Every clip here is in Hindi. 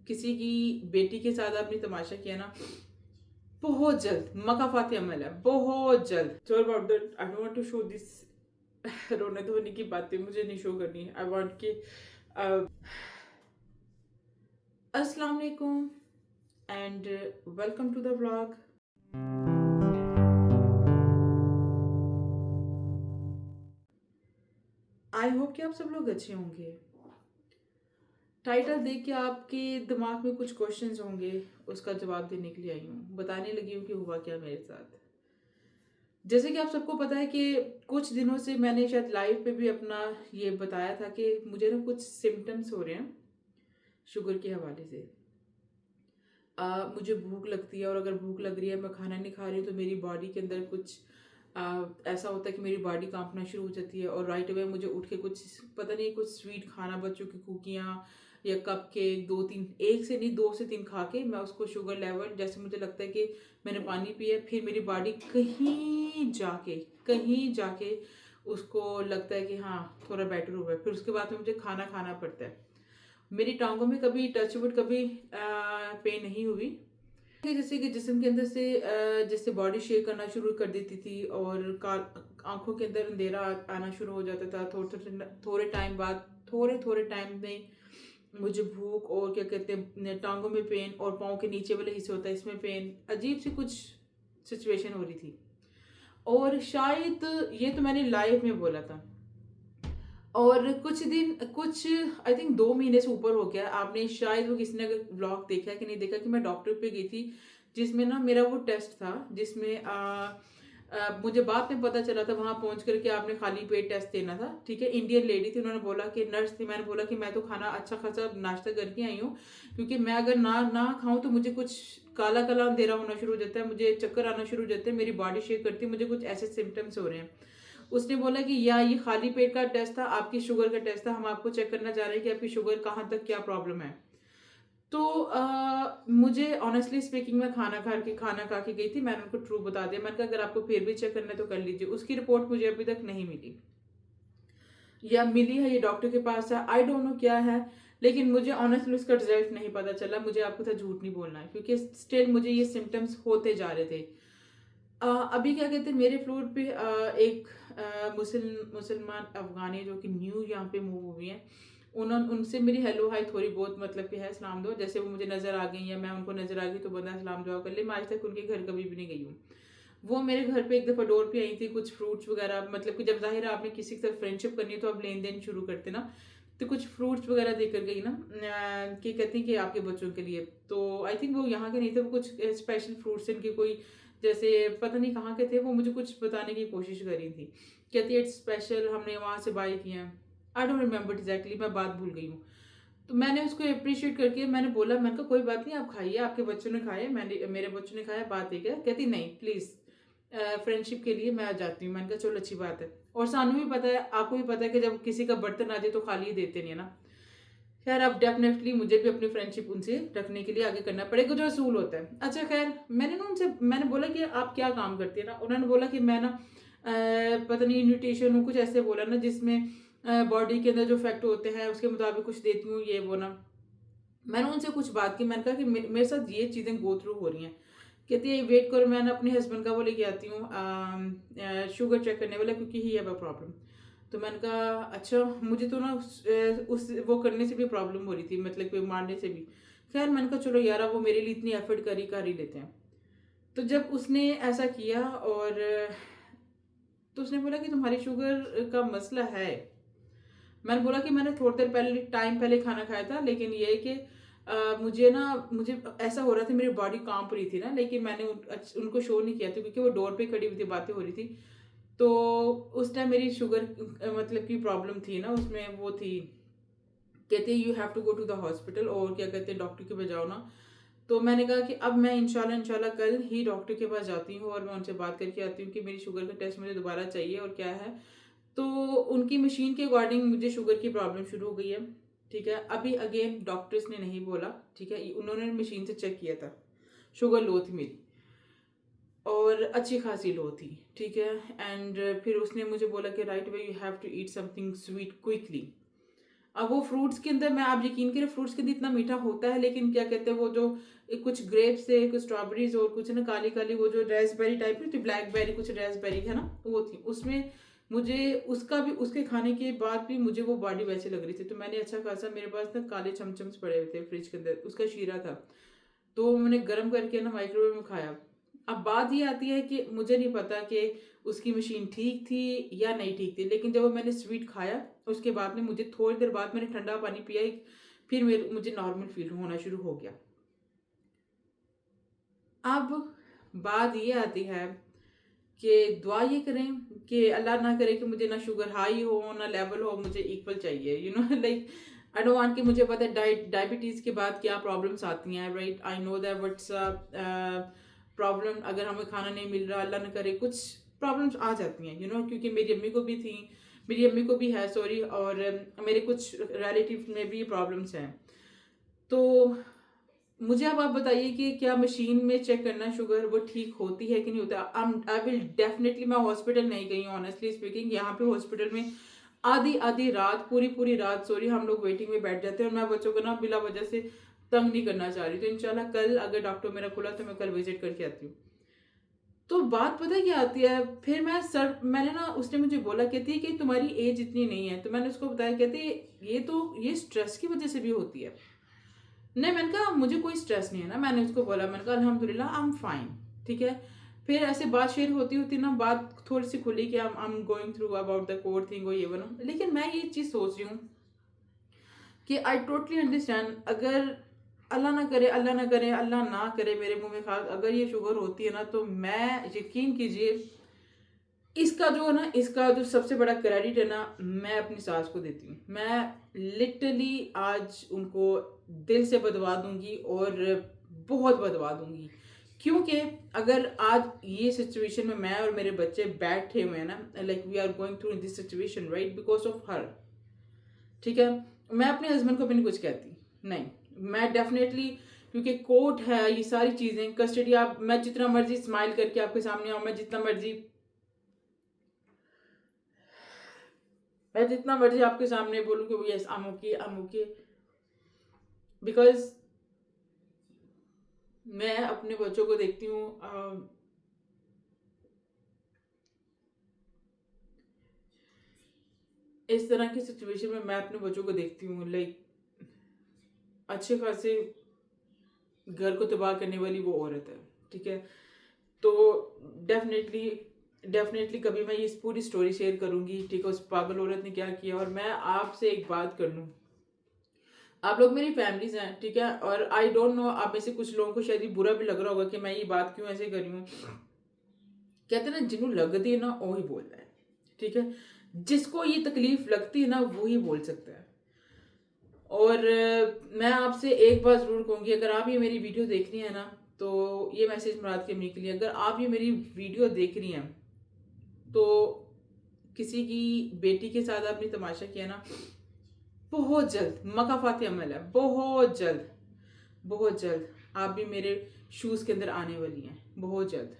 किसी की बेटी के साथ आपने तमाशा किया ना, बहुत जल्द मकाफाती अमल है, बहुत जल्द। Sorry about that, I don't want to show this. रोने धोने की बातें मुझे नहीं शो करनी है। आई वांट कि अस्सलाम वालेकुम and welcome to the vlog. I hope कि आप सब लोग अच्छे होंगे। टाइटल देख के आपके दिमाग में कुछ क्वेश्चंस होंगे, उसका जवाब देने के लिए आई हूँ, बताने लगी हूँ कि हुआ क्या मेरे साथ। जैसे कि आप सबको पता है कि कुछ दिनों से मैंने शायद लाइव पे भी अपना ये बताया था कि मुझे ना कुछ सिम्टम्स हो रहे हैं शुगर के हवाले से। मुझे भूख लगती है और अगर भूख लग रही है, मैं खाना नहीं खा रही हूँ, तो मेरी बॉडी के अंदर कुछ ऐसा होता है कि मेरी बॉडी कांपना शुरू हो जाती है और राइट अवे मुझे उठ के कुछ पता नहीं कुछ स्वीट खाना, बच्चों की कुकियाँ या कप केक, दो तीन, एक से नहीं दो से तीन खा के मैं उसको शुगर लेवल जैसे मुझे लगता है कि मैंने पानी पिया, फिर मेरी बॉडी कहीं जाके उसको लगता है कि हाँ थोड़ा बेटर हुआ है, फिर उसके बाद में मुझे खाना खाना पड़ता है। मेरी टांगों में कभी टचवुड कभी पेन नहीं हुई। जैसे कि जिस्म के अंदर से जैसे बॉडी शेक करना शुरू कर देती थी और आंखों के अंदर अंधेरा आना शुरू हो जाता था। थोड़े थोड़े थोड़े टाइम बाद, थोड़े थोड़े टाइम में मुझे भूख और क्या कहते हैं टांगों में पेन और पाँव के नीचे वाले हिस्से होता है इसमें पेन, अजीब सी कुछ सिचुएशन हो रही थी। और शायद ये तो मैंने लाइव में बोला था और कुछ आई थिंक 2 महीने से ऊपर हो गया। आपने शायद वो किसी ने अगर व्लॉग देखा है कि नहीं देखा कि मैं डॉक्टर पे गई थी जिसमें ना मेरा वो टेस्ट था जिसमें मुझे बाद में पता चला था वहां पहुंच करके आपने खाली पेट टेस्ट देना था। ठीक है, इंडियन लेडी थी, उन्होंने बोला कि नर्स थी, मैंने बोला कि मैं तो खाना अच्छा खासा नाश्ता करके आई हूँ क्योंकि मैं अगर ना ना खाऊं तो मुझे कुछ काला काला अंधेरा होना शुरू हो जाता है, मुझे चक्कर आना शुरू हो जाते हैं, मेरी बॉडी शेक करती है, मुझे कुछ ऐसे सिम्टम्स हो रहे हैं। उसने बोला कि या ये खाली पेट का टेस्ट था, आपकी शुगर का टेस्ट था, हम आपको चेक करना चाह रहे हैं कि आपकी शुगर कहाँ तक क्या प्रॉब्लम है। तो मुझे ऑनेस्टली स्पीकिंग मैं खाना खा के गई थी, मैंने उनको ट्रू बता दिया, मैंने कहा अगर आपको फिर भी चेक करना है तो कर लीजिए। उसकी रिपोर्ट मुझे अभी तक नहीं मिली, या मिली है ये डॉक्टर के पास है, आई डोंट नो क्या है, लेकिन मुझे ऑनेस्टली उसका रिजल्ट नहीं पता चला। मुझे आपको साथ झूठ नहीं बोलना है क्योंकि स्टिल मुझे ये सिम्टम्स होते जा रहे थे। अभी क्या कहते हैं मेरे फ्लोर पे एक मुसलमान अफगानी जो कि न्यू यहाँ पे मूव हुई हैं, उन्होंने उनसे मेरी हेलो हाय थोड़ी बहुत मतलब कि है सलाम दो, जैसे वो मुझे नज़र आ गई या मैं उनको नज़र आ गई तो बंदा सलाम दुआ कर ले। मैं आज तक उनके घर कभी भी नहीं गई हूँ। वो मेरे घर पे एक दफ़ा डोर पे आई थी, कुछ फ्रूट्स वगैरह, मतलब कि जब जाहिर है आपने किसी के साथ फ्रेंडशिप करनी है तो आप लेन देन शुरू करते ना, तो कुछ फ्रूट्स वगैरह देकर गई ना कि कहती हैं कि आपके बच्चों के लिए। तो आई थिंक वो यहाँ के नहीं थे, वो कुछ स्पेशल फ्रूट्स इनके कोई जैसे पता नहीं कहाँ के थे, वो मुझे कुछ बताने की कोशिश कर रही थी, कहती है इट्स स्पेशल, हमने वहाँ से बाई किए हैं। आई डोंट रिमेम्बर एग्जैक्टली, मैं बात भूल गई हूँ। तो मैंने उसको अप्रिशिएट करके मैंने बोला, मैंने कहा कोई बात नहीं आप खाइए, आपके बच्चों ने खाए, मैंने मेरे बच्चों ने खाया, बात एक है। कहती नहीं प्लीज़ फ्रेंडशिप के लिए मैं आ जाती हूँ। मैंने कहा चलो अच्छी बात है, और सानू भी पता है, आपको भी पता है कि जब किसी का बर्तन आ जाए तो खाली ही देते नहीं है ना। खैर अब डेफिनेटली मुझे भी अपनी फ्रेंडशिप उनसे रखने के लिए आगे करना पड़ेगा, जो असूल होता है। अच्छा खैर, मैंने बोला कि आप क्या काम करती है ना, उन्होंने बोला कि मैं ना पता नहीं न्यूट्रिशन हूँ, कुछ ऐसे बोला ना जिसमें बॉडी के अंदर जो फैक्ट होते हैं उसके मुताबिक कुछ देती हूँ ये वो ना। मैंने उनसे कुछ बात की, मैंने कहा कि मेरे साथ ये चीज़ें गो थ्रू हो रही हैं। कहती है वेट करो, मैं ना अपने हस्बैंड का वो लेके आती हूँ शुगर चेक करने वाला क्योंकि ही हैव अ प्रॉब्लम। तो मैंने कहा अच्छा, मुझे तो ना उस वो करने से भी प्रॉब्लम हो रही थी, मतलब कि मारने से भी। खैर मैंने कहा चलो यार, अब वो मेरे लिए इतनी एफर्ट कर ही लेते हैं। तो जब उसने ऐसा किया और तो उसने बोला कि तुम्हारी शुगर का मसला है। मैंने बोला कि मैंने थोड़ी देर पहले टाइम पहले खाना खाया था, लेकिन ये है कि मुझे ऐसा हो रहा था, मेरी बॉडी कांप रही थी ना, लेकिन मैंने उनको शो नहीं किया था क्योंकि वो डोर पे खड़ी हुई थी, बातें हो रही थी। तो उस टाइम मेरी शुगर मतलब की प्रॉब्लम थी ना, उसमें वो थी, कहते हैं you have to go to the hospital, और क्या कहते हैं डॉक्टर के पास जाओ ना। तो मैंने कहा कि अब मैं इंशाल्लाह कल ही डॉक्टर के पास जाती हूँ और मैं उनसे बात करके आती हूँ कि मेरी शुगर का टेस्ट मुझे दोबारा चाहिए और क्या है। तो उनकी मशीन के अकॉर्डिंग मुझे शुगर की प्रॉब्लम शुरू हो गई है। ठीक है, अभी अगेन डॉक्टर्स ने नहीं बोला, ठीक है, उन्होंने मशीन से चेक किया था, शुगर लो थी मेरी और अच्छी खासी लो थी। ठीक है, एंड फिर उसने मुझे बोला कि right way you have to eat something sweet quickly. अब वो फ्रूट्स के अंदर मैं आप यकीन करें फ्रूट्स के अंदर इतना मीठा होता है, लेकिन क्या कहते हैं वो जो कुछ ग्रेप्स है, कुछ स्ट्रॉबेरीज और कुछ ना काली काली वो जो रेस्पबेरी टाइप की थी, ब्लैकबेरी कुछ रेस्पबेरी है ना वो थी उसमें। मुझे उसका भी उसके खाने के बाद भी मुझे वो बॉडी वैसे लग रही थी, तो मैंने अच्छा खासा मेरे पास ना काले चमचम्स पड़े हुए थे फ्रिज के अंदर, उसका शीरा था, तो मैंने गर्म करके ना माइक्रोवेव में खाया। अब बात ये आती है कि मुझे नहीं पता कि उसकी मशीन ठीक थी या नहीं ठीक थी, लेकिन जब मैंने स्वीट खाया उसके बाद में मुझे थोड़ी देर बाद मैंने ठंडा पानी पिया, फिर मुझे नॉर्मल फील होना शुरू हो गया। अब बात ये आती है कि दुआ ये करें कि अल्लाह ना करे कि मुझे ना शुगर हाई हो ना लेवल हो, मुझे इक्वल चाहिए, लाइक आई डोंट वांट कि मुझे पता है डायबिटीज़ के बाद क्या प्रॉब्लम्स आती हैं, right, I know that what's problem अगर हमें खाना नहीं मिल रहा, अल्लाह ना करे कुछ प्रॉब्लम्स आ जाती हैं, क्योंकि मेरी अम्मी को भी थी, मेरी अम्मी को भी है सॉरी, और मेरे कुछ रिलेटिव में भी प्रॉब्लम्स हैं। तो मुझे अब आप बताइए कि क्या मशीन में चेक करना शुगर वो ठीक होती है कि नहीं होता। आई विल डेफिनेटली, मैं हॉस्पिटल नहीं गई हूँ ऑनेस्टली स्पीकिंग, यहाँ पे हॉस्पिटल में आधी आधी रात पूरी पूरी रात सॉरी हम लोग वेटिंग में बैठ जाते हैं, और मैं बच्चों को ना बिला वजह से तंग नहीं करना चाह रही, तो इंशाल्लाह कल अगर डॉक्टर मेरा खुला तो मैं कल विजिट करके आती हूँ। तो बात पता है क्या आती है, फिर मैंने ना उसने मुझे बोला, कहती है कि तुम्हारी एज इतनी नहीं है, तो मैंने उसको बताया, कहती ये स्ट्रेस की वजह से भी होती है। नहीं, मैंने कहा मुझे कोई स्ट्रेस नहीं है ना, मैंने उसको बोला, मैंने कहा अल्हम्दुलिल्लाह आई एम फाइन, ठीक है। फिर ऐसे बात शेयर होती होती ना बात थोड़ी सी खुली कि I am going through about the core thing और ये वो ना, लेकिन मैं ये चीज़ सोच रही हूँ कि आई टोटली अंडरस्टैंड, अगर अल्लाह ना करे अल्लाह ना करे मेरे मुंह में खास अगर ये शुगर होती है ना, तो मैं यकीन कीजिए इसका जो सबसे बड़ा क्रेडिट है ना, मैं अपनी सास को देती हूँ। मैं लिटरली आज उनको दिल से बदवा दूंगी और बहुत बदवा दूंगी, क्योंकि अगर आज ये सिचुएशन में मैं और मेरे बच्चे बैठे हुए हैं ना, like we are going through in this situation right because of her, ठीक है। मैं अपने हस्बैंड को भी नहीं कुछ कहती, नहीं, मैं डेफिनेटली, क्योंकि कोर्ट है ये सारी चीज़ें कस्टडी, आप मैं जितना मर्जी स्माइल करके आपके सामने आऊँ, मैं जितना मर्जी आपके सामने बोलूँ कि yes I am okay, because मैं अपने बच्चों को देखती हूँ इस तरह की सिचुएशन में मैं अपने बच्चों को देखती हूँ, लाइक अच्छे खासे घर को तबाह करने वाली वो औरत है, ठीक है। तो डेफिनेटली डेफिनेटली कभी मैं ये पूरी स्टोरी शेयर करूंगी, ठीक है, उस पागल औरत ने क्या किया। और मैं आपसे एक बात कर लूँ, आप लोग मेरी फैमिलीज हैं, ठीक है, और आई डोंट नो आप में से कुछ लोगों को शायद ये बुरा भी लग रहा होगा कि मैं ये बात क्यों ऐसे कर रही हूँ। कहते हैं ना जिन्हों लगती है ना वो ही बोलता है, ठीक है, जिसको ये तकलीफ लगती है ना वो ही बोल सकता है। और मैं आपसे एक बात जरूर कहूँगी, अगर आप ये मेरी वीडियो देख रही हैं ना, तो ये मैसेज मुराद के अम्मी के लिए, अगर आप ये मेरी वीडियो देख रही हैं तो किसी की बेटी के साथ आपने तमाशा किया ना, बहुत जल्द मकाफाती अमल है, बहुत जल्द आप भी मेरे शूज़ के अंदर आने वाली हैं, बहुत जल्द।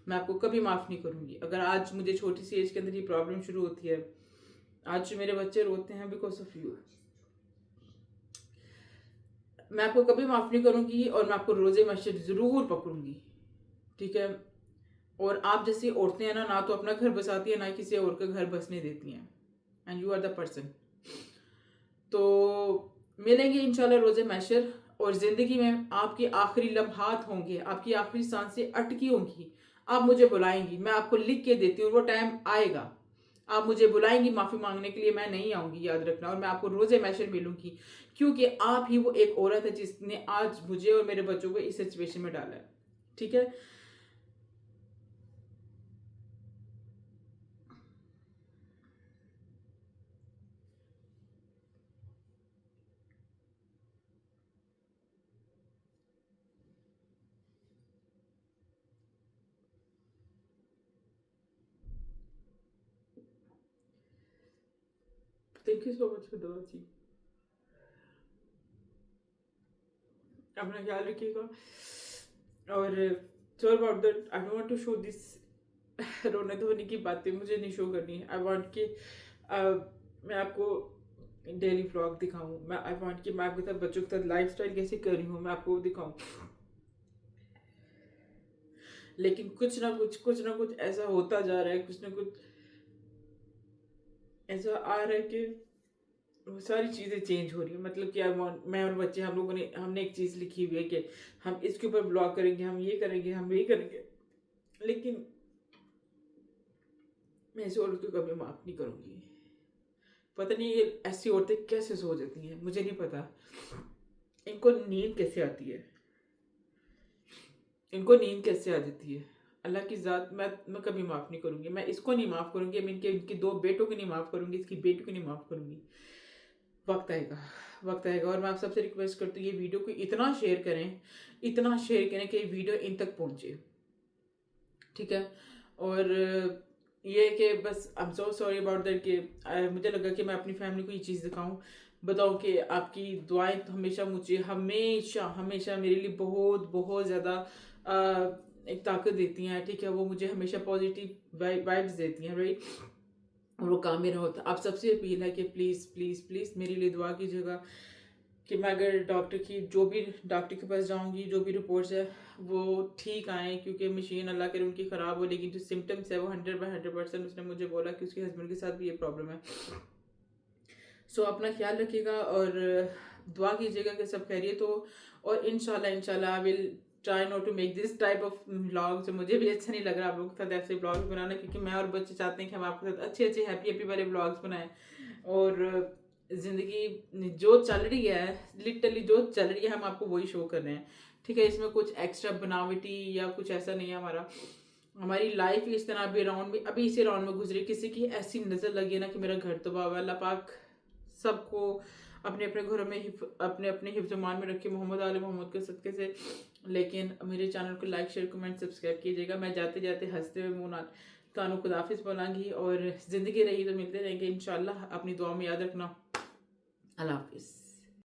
मैं आपको कभी माफ़ नहीं करूँगी। अगर आज मुझे छोटी सी एज के अंदर ये प्रॉब्लम शुरू होती है, आज जो मेरे बच्चे रोते हैं बिकॉज ऑफ यू, मैं आपको कभी माफ़ नहीं करूँगी, और मैं आपको रोज़े मस्जिद ज़रूर पकड़ूंगी, ठीक है। और आप जैसी औरतें हैं ना तो अपना घर बसाती है ना किसी और का घर बसने देती हैं, and you are the person. तो मिलेंगे इंशाल्लाह रोज़े महशर, और ज़िंदगी में आपके आखिरी लम्हात होंगे, आपकी आखिरी सांसें अटकी होंगी, आप मुझे बुलाएंगी, मैं आपको लिख के देती हूँ, वो टाइम आएगा आप मुझे बुलाएंगी माफ़ी मांगने के लिए, मैं नहीं आऊँगी, याद रखना, और मैं आपको रोज़े महशर मिलूंगी, क्योंकि आप ही वो एक औरत है जिसने आज मुझे और मेरे बच्चों को इस सिचुएशन में डाला है, ठीक है। Thank you so much for दुआ जी, अपना ख्याल रखिएगा। और sorry about that, I don't want to show this रोने धोने की बातें मुझे नहीं शो करनी है। आई वांट कि मैं आपको डेली व्लॉग दिखाऊं, मैं आई वांट कि मैं आपके साथ बच्चों के साथ लाइफस्टाइल कैसे कर रही हूँ मैं आपको दिखाऊं। लेकिन कुछ ना कुछ ऐसा होता जा रहा है, कुछ ना कुछ ऐसा आ रहा है कि वो सारी चीज़ें चेंज हो रही है। मतलब कि मैं और बच्चे हम लोगों ने हमने एक चीज़ लिखी हुई है कि हम इसके ऊपर ब्लॉग करेंगे, हम ये करेंगे, हम ये करेंगे, लेकिन मैं ऐसी औरत को कभी माफ़ नहीं करूँगी। पता नहीं ये ऐसी औरतें कैसे सो जाती हैं, मुझे नहीं पता इनको नींद कैसे आती है, इनको नींद कैसे आ जाती है। अल्लाह की ज़ात, मैं कभी माफ़ नहीं करूँगी। मैं इसको नहीं माफ़ करूँगी, मैं इनके 2 बेटों को नहीं माफ़ करूँगी, इसकी बेटी को नहीं माफ़ करूँगी। वक्त आएगा, वक्त आएगा। और मैं आप सबसे रिक्वेस्ट करती हूँ ये वीडियो को इतना शेयर करें, इतना शेयर करें कि ये वीडियो इन तक पहुँचे, ठीक है। और ये है कि बस I am so sorry about that कि मुझे लगा कि मैं अपनी फैमिली को ये चीज़ दिखाऊं, बताओ कि आपकी दुआएं तो हमेशा मुझे हमेशा हमेशा मेरे लिए बहुत बहुत ज़्यादा एक ताकत देती हैं, ठीक है। वो मुझे हमेशा पॉजिटिव वाइब्स देती हैं, राइट। और वो काम मेरा होता है। आप सबसे अपील है कि प्लीज़ प्लीज़ प्लीज़ मेरे लिए दुआ कीजिएगा कि मैं अगर जो भी डॉक्टर के पास जाऊंगी, जो भी रिपोर्ट्स है वो ठीक आए, क्योंकि मशीन अल्लाह करे उनकी ख़राब हो, लेकिन जो सिम्टम्स है वो 100/100% उसने मुझे बोला कि उसके हस्बैंड के साथ भी ये प्रॉब्लम है। सो अपना ख्याल रखिएगा और दुआ कीजिएगा कि सब खैरियत हो। और इंशाल्लाह I will try not to make this type of vlogs. मुझे भी अच्छा नहीं लग रहा आप लोगों के साथ ऐसे व्लॉग्स बनाना, क्योंकि मैं और बच्चे चाहते हैं कि हम आपके साथ अच्छे अच्छे हैप्पी हैप्पी वाले व्लॉग्स बनाएं। और ज़िंदगी जो चल रही है, लिटरली जो चल रही है, हम आपको वही शो कर रहे हैं, ठीक है। इसमें कुछ एक्स्ट्रा बनावटी या कुछ ऐसा नहीं है हमारा। हमारी लाइफ इस तरह अभी इसी राउंड में गुजरी। किसी की ऐसी नज़र लगी ना कि मेरा घर तबाह हुआ, अल्लाह पाक सबको अपने अपने घरों में अपने अपने हिफ्ज़-ए-मान में रखे, मोहम्मद आले मोहम्मद के सदक़े से। लेकिन मेरे चैनल को लाइक शेयर कमेंट सब्सक्राइब कीजिएगा। मैं जाते जाते हंसते हुए मुँह नाल तानू खुदाफिज बोलांगी, और ज़िंदगी रही तो मिलते रहेंगे इंशाल्लाह। अपनी दुआ में याद रखना। अल्लाह हाफिज़।